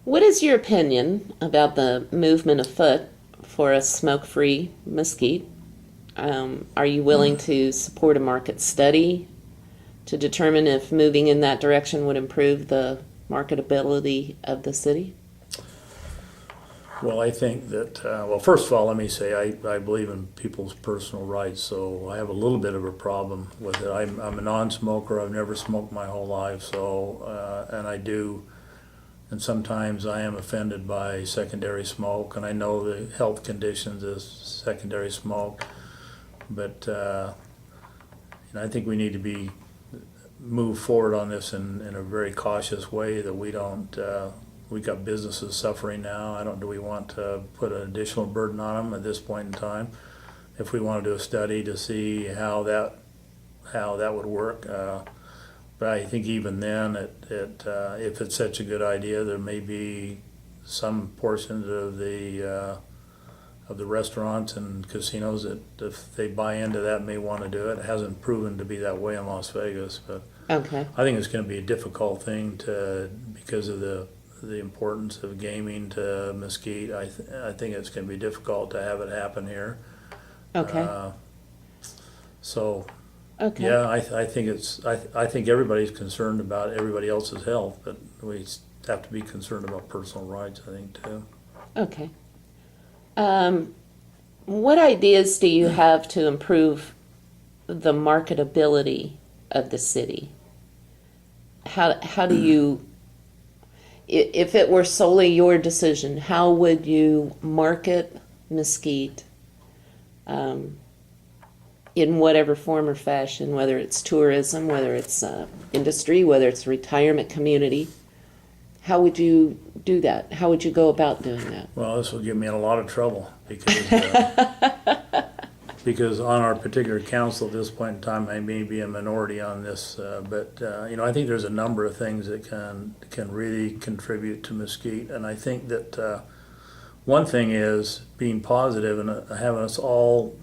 What is your opinion about the movement afoot for a smoke-free mesquite? Are you willing to support a market study to determine if moving in that direction would improve the marketability of the city? Well, I think that, well, first of all, let me say I believe in people's personal rights, so I have a little bit of a problem with it. I'm a non-smoker. I've never smoked my whole life, so, and I do, and sometimes I am offended by secondary smoke, and I know the health conditions of secondary smoke, but I think we need to move forward on this in a very cautious way, that we don't, we got businesses suffering now. Do we want to put an additional burden on them at this point in time? If we want to do a study to see how that would work, but I think even then, if it's such a good idea, there may be some portions of the restaurants and casinos that, if they buy into that, may want to do it. It hasn't proven to be that way in Las Vegas, but Okay. I think it's going to be a difficult thing because of the importance of gaming to Mesquite. I think it's going to be difficult to have it happen here. Okay. So, Okay. yeah, I think everybody's concerned about everybody else's health, but we have to be concerned about personal rights, I think, too. Okay. What ideas do you have to improve the marketability of the city? How do you, if it were solely your decision, how would you market Mesquite in whatever form or fashion, whether it's tourism, whether it's industry, whether it's retirement community? How would you do that? How would you go about doing that? Well, this will get me in a lot of trouble because because on our particular council at this point in time, I may be a minority on this, but I think there's a number of things that can really contribute to Mesquite, and I think that one thing is being positive and having us all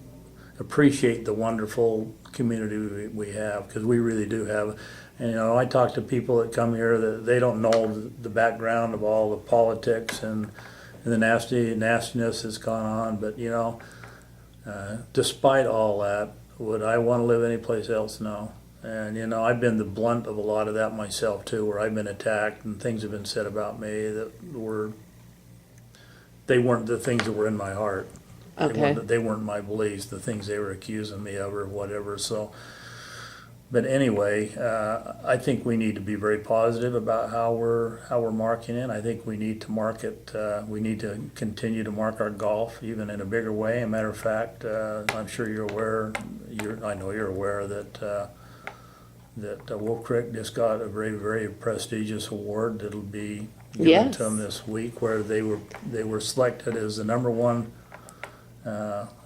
appreciate the wonderful community we have, because we really do have. And I talk to people that come here that they don't know the background of all the politics and the nastiness that's gone on, but despite all that, would I want to live anyplace else? No. And I've been the blunt of a lot of that myself too, where I've been attacked and things have been said about me that they weren't the things that were in my heart. Okay. They weren't my beliefs, the things they were accusing me of or whatever. So, but anyway, I think we need to be very positive about how we're marketing it. I think we need to market. We need to continue to market our golf even in a bigger way. As a matter of fact, I'm sure you're aware. I know you're aware that Wolf Creek just got a very, very prestigious award that'll be given Yes. to them this week, where they were selected as the number one.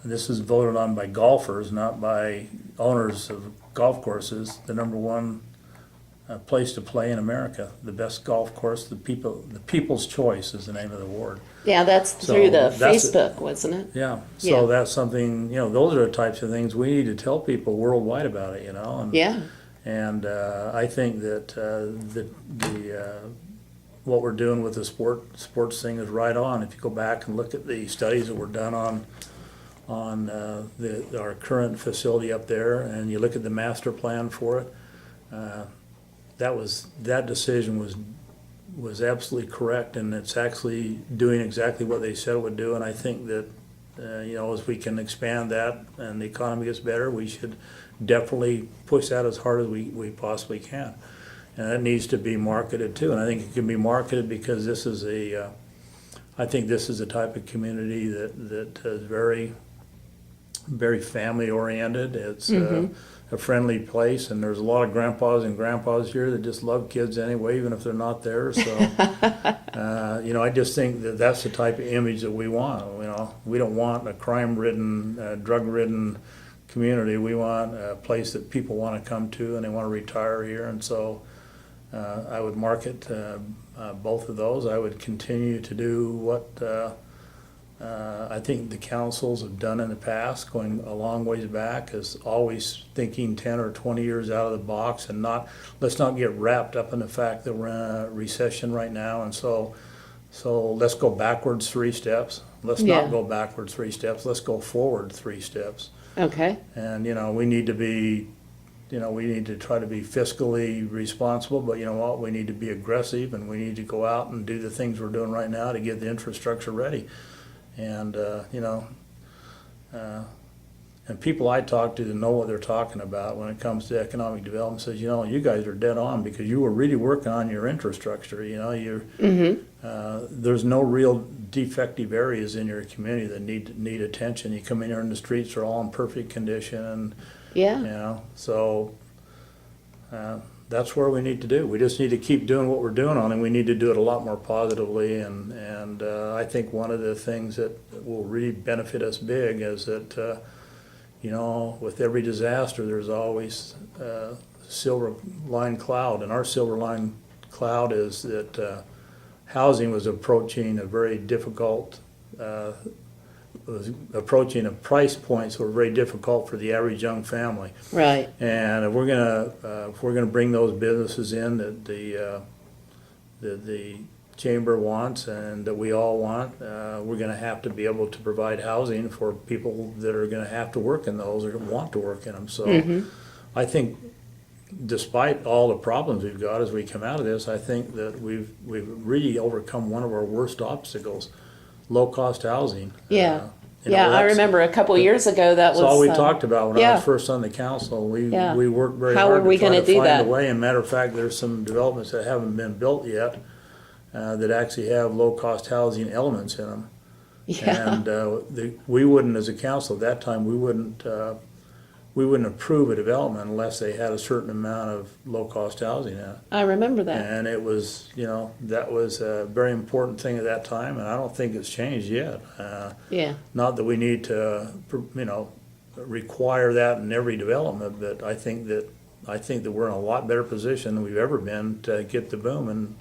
This is voted on by golfers, not by owners of golf courses. The number one place to play in America, the best golf course, the People's Choice is the name of the award. Yeah, that's So through the that's Facebook, wasn't it? Yeah, so Yeah. that's something. Those are the types of things we need to tell people worldwide about it. And Yeah. and I think that what we're doing with the sports thing is right on. If you go back and look at the studies that were done on our current facility up there, and you look at the master plan for it, that decision was absolutely correct, and it's actually doing exactly what they said it would do. And I think that as we can expand that and the economy gets better, we should definitely push that as hard as we possibly can. And it needs to be marketed too. And I think it can be marketed because I think this is a type of community that is very, very family oriented. It's a friendly place, and there's a lot of grandpas and grandpas here that just love kids anyway, even if they're not there. So, I just think that that's the type of image that we want. We don't want a crime-ridden, drug-ridden community. We want a place that people want to come to and they want to retire here. And so I would market both of those. I would continue to do what I think the councils have done in the past, going a long ways back, is always thinking 10 or 20 years out of the box, and let's not get wrapped up in the fact that we're in a recession right now. And so So let's go backwards 3 steps. Let's Yeah. not go backwards 3 steps. Let's go forward 3 steps. Okay. And, we need to be, we need to try to be fiscally responsible, but you know what? We need to be aggressive, and we need to go out and do the things we're doing right now to get the infrastructure ready. And, and people I talk to that know what they're talking about when it comes to economic development says, you guys are dead on because you were really working on your infrastructure. There's no real defective areas in your community that need attention. You come in here and the streets are all in perfect condition, and Yeah. so that's where we need to do. We just need to keep doing what we're doing on, and we need to do it a lot more positively. And I think one of the things that will really benefit us big is that. With every disaster, there's always a silver line cloud, and our silver line cloud is that housing was approaching a very difficult, was approaching a price points that were very difficult for the average young family. Right. And if we're gonna bring those businesses in that the chamber wants and that we all want, we're going to have to be able to provide housing for people that are going to have to work in those or want to work in them. So I think despite all the problems we've got as we come out of this, I think that we've really overcome one of our worst obstacles, low-cost housing. Yeah. I remember a couple years ago that was all we talked about when I yeah. was first on the council. We worked very How hard are we to try gonna to do find that? a way. And matter of fact, there's some developments that haven't been built yet that actually have low-cost housing elements in them. Yeah. And we wouldn't, as a council at that time, we wouldn't approve a development unless they had a certain amount of low-cost housing in it. I remember that. And it was, that was a very important thing at that time, and I don't think it's changed yet. Yeah. Not that we need to, require that in every development, but I think that we're in a lot better position than we've ever been to get the boom, and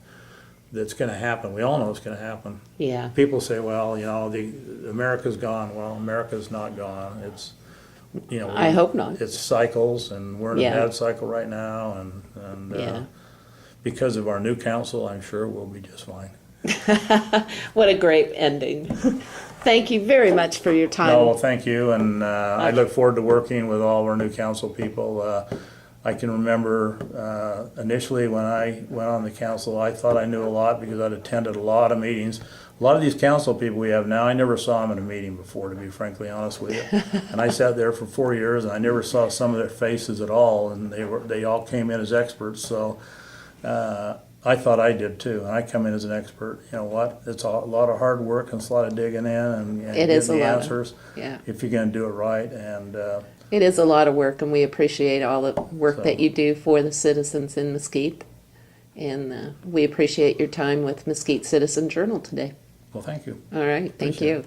that's going to happen. We all know it's going to happen. Yeah. People say, well, America's gone. Well, America's not gone. It's, I hope not. It's cycles, and we're in Yeah. a bad cycle right now, and because of our new council, I'm sure we'll be just fine. What a great ending. Thank you very much for your time. No, well, thank you, and I look forward to working with all of our new council people. I can remember initially when I went on the council, I thought I knew a lot because I'd attended a lot of meetings. A lot of these council people we have now, I never saw them in a meeting before, to be frankly honest with you. And I sat there for 4 years, and I never saw some of their faces at all, and they all came in as experts. So I thought I did too, and I come in as an expert. You know what? It's a lot of hard work and it's a lot of digging in and It is getting a the lot. answers Yeah. if you're going to do it right. And It is a lot of work, and we appreciate all the work So- that you do for the citizens in Mesquite. And we appreciate your time with Mesquite Citizen Journal today. well, thank you. All right. Thank Appreciate you. it.